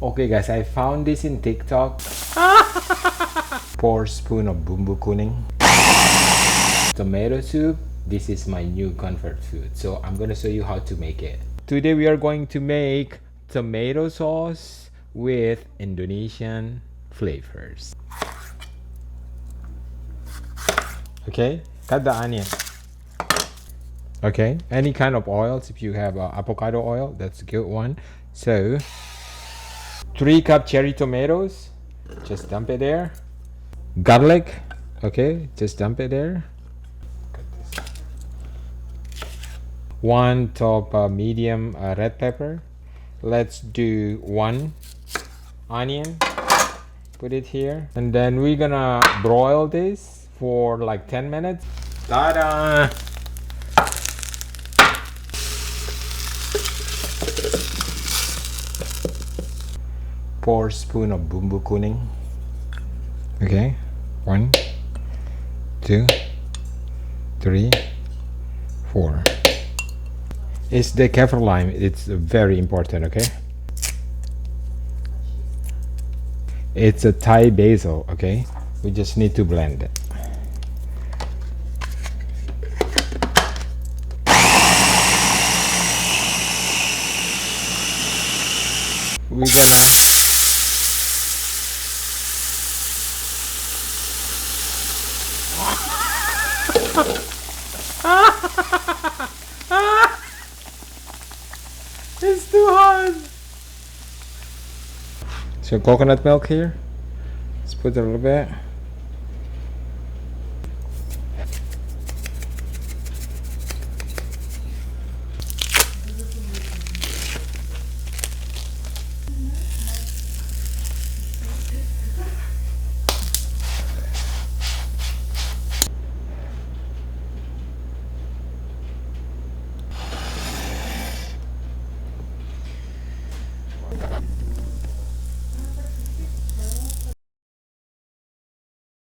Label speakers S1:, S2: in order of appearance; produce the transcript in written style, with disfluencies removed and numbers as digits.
S1: Okay guys, I found this in TikTok. 4 spoons of bumbu kuning. Tomato soup. This is my new comfort food. So I'm gonna show you how to make it. Today we are going to make tomato sauce with Indonesian flavors. Okay, cut the onion. Okay, any kind of oils. If you have avocado oil, that's a good one. So 3 cup cherry tomatoes, just dump it there. Garlic, okay, just dump it there. 1 top medium red pepper. Let's do 1 onion, put it here, and then we're gonna broil this for like 10 minutes. Ta-da! Four spoons of bumbu kuning. Okay, 1, 2, 3, 4. It's the kaffir lime. It's very important. Okay, it's a Thai basil. Okay, we just need to blend it. We're gonna it's too hard. So coconut milk here. Let's put a little bit.